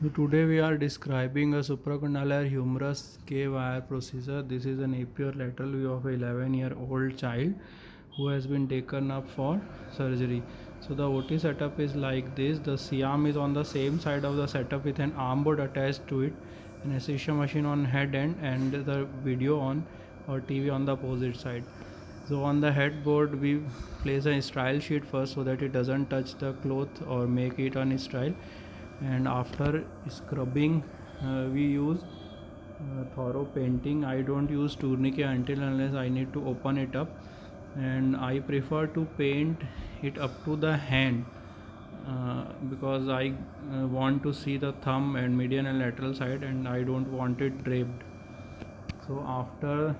So today we are describing a supracondylar humerus K-wire procedure. This is an anterior lateral view of a 11-year-old child who has been taken up for surgery. So the OT setup is like this. The C-arm is on the same side of the setup with an arm board attached to it, an anesthesia machine on head end, and the video on or TV on the opposite side. So on the headboard we place a sterile sheet first so that it doesn't touch the cloth or make it unsterile, and after scrubbing we use thorough painting. I don't use tourniquet until unless I need to open it up, and I prefer to paint it up to the hand because I want to see the thumb and median and lateral side, and I don't want it draped. So after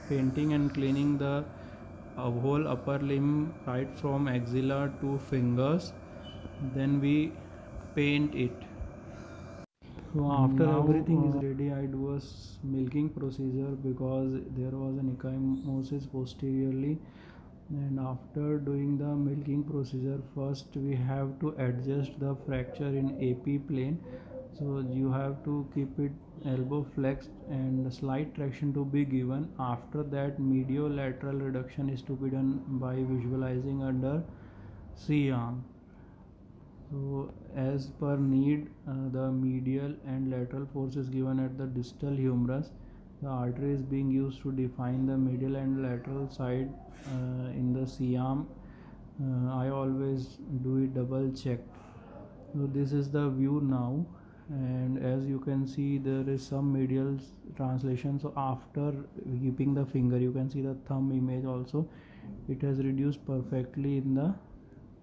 painting and cleaning the whole upper limb right from axilla to fingers, then we paint it. So after everything is ready, I do a milking procedure because there was an ecchymosis posteriorly, and after doing the milking procedure, first we have to adjust the fracture in AP plane. So you have to keep it elbow flexed and slight traction to be given. After that, mediolateral reduction is to be done by visualizing under C arm. So as per need, the medial and lateral force is given at the distal humerus. The artery is being used to define the medial and lateral side in the C-arm. I always do it double check. So this is the view now, and as you can see there is some medial translation. So after keeping the finger, you can see the thumb image also. It has reduced perfectly in the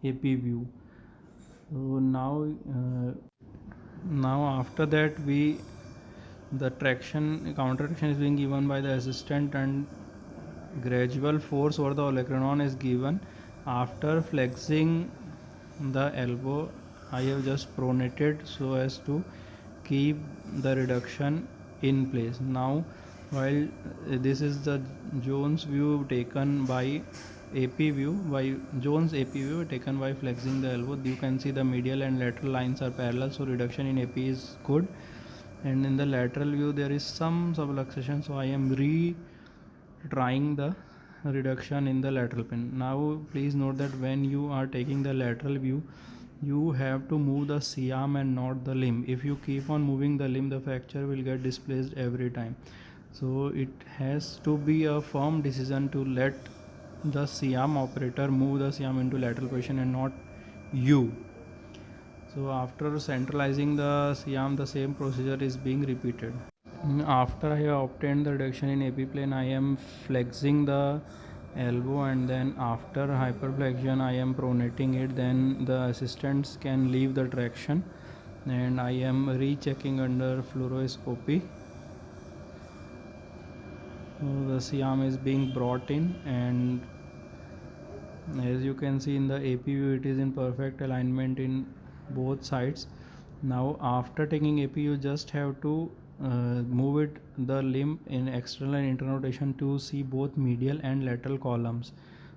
AP view. So now after that the traction counter traction is being given by the assistant, and gradual force over the olecranon is given. After flexing the elbow, I have just pronated so as to keep the reduction in place. Now while this is the Jones view taken by AP view, by Jones AP view taken by flexing the elbow, you can see the medial and lateral lines are parallel, so reduction in AP is good. And in the lateral view there is some subluxation, so I am trying the reduction in the lateral pin. Now please note that when you are taking the lateral view, you have to move the C-arm and not the limb. If you keep on moving the limb, the fracture will get displaced every time. So it has to be a firm decision to let the C-arm operator move the C-arm into lateral position and not you. So after centralizing the C-arm, the same procedure is being repeated. After I have obtained the reduction in AP plane, I am flexing the elbow, and then after hyperflexion I am pronating it. Then the assistants can leave the traction, and I am rechecking under fluoroscopy. So the C-arm is being brought in, and as you can see in the AP view, it is in perfect alignment in both sides. Now after taking AP, you just have to move it the limb in external and internal rotation to see both medial and lateral columns.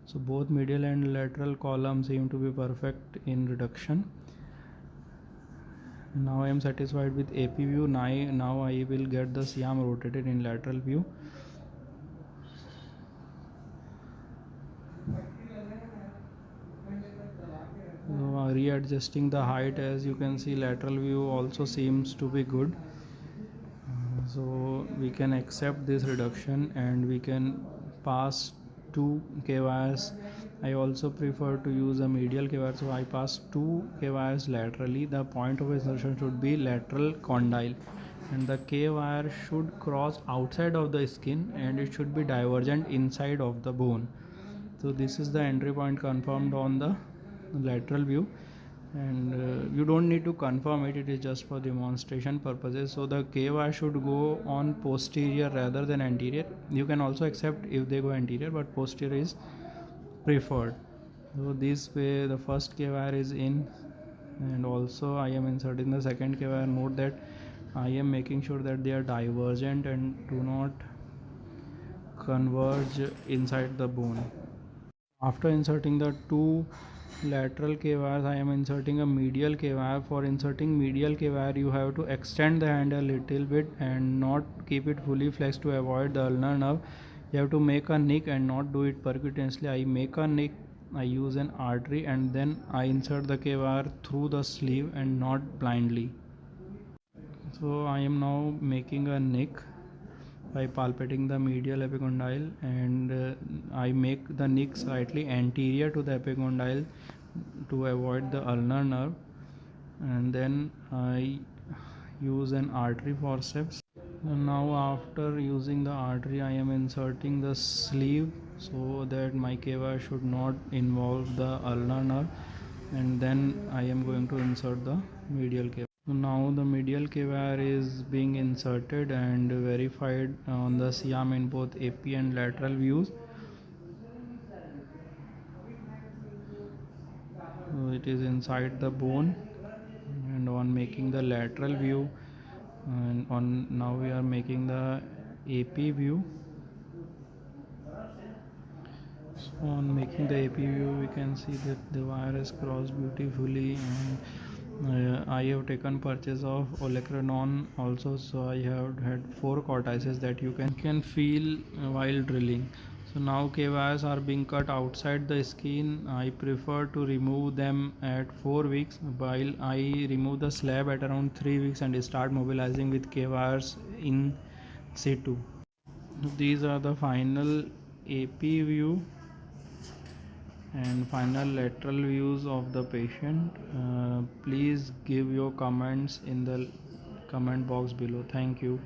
So both medial and lateral columns seem to be perfect in reduction. Now I am satisfied with AP view. Now I will get the C-arm rotated in lateral view. Readjusting the height, as you can see lateral view also seems to be good. So we can accept this reduction and we can pass two K-wires. I also prefer to use a medial K-wire, so I pass two K-wires laterally. The point of insertion should be lateral condyle, and the K-wire should cross outside of the skin and it should be divergent inside of the bone. So this is the entry point confirmed on the lateral view, and you don't need to confirm it, it is just for demonstration purposes. So the K-wire should go on posterior rather than anterior. You can also accept if they go anterior, but posterior is preferred. So this way the first K-wire is in, and also I am inserting the second K-wire. Note that I am making sure that they are divergent and do not converge inside the bone. After inserting the two lateral K wires, I am inserting a medial K wire. For inserting medial K wire, you have to extend the hand a little bit and not keep it fully flexed to avoid the ulnar nerve. You have to make a nick and not do it percutaneously. I make a nick, I use an artery, and then I insert the K wire through the sleeve and not blindly. So I am now making a nick by palpating the medial epicondyle, and I make the nick slightly anterior to the epicondyle to avoid the ulnar nerve, and then I use an artery forceps. Now after using the artery, I am inserting the sleeve so that my K wire should not involve the ulnar nerve, and then I am going to insert the medial K wire. Now the medial K wire is being inserted and verified on the C-arm in both AP and lateral views. So it is inside the bone, and on making the lateral view, and on now we are making the AP view. So on making the AP view, we can see that the wire is crossed beautifully, and I have taken purchase of olecranon also, so I have had 4 cortices that you can feel while drilling. So now K wires are being cut outside the skin. I prefer to remove them at 4 weeks, while I remove the slab at around 3 weeks and start mobilizing with K wires in situ. These are the final AP view and final lateral views of the patient. Please give your comments in the comment box below. Thank you.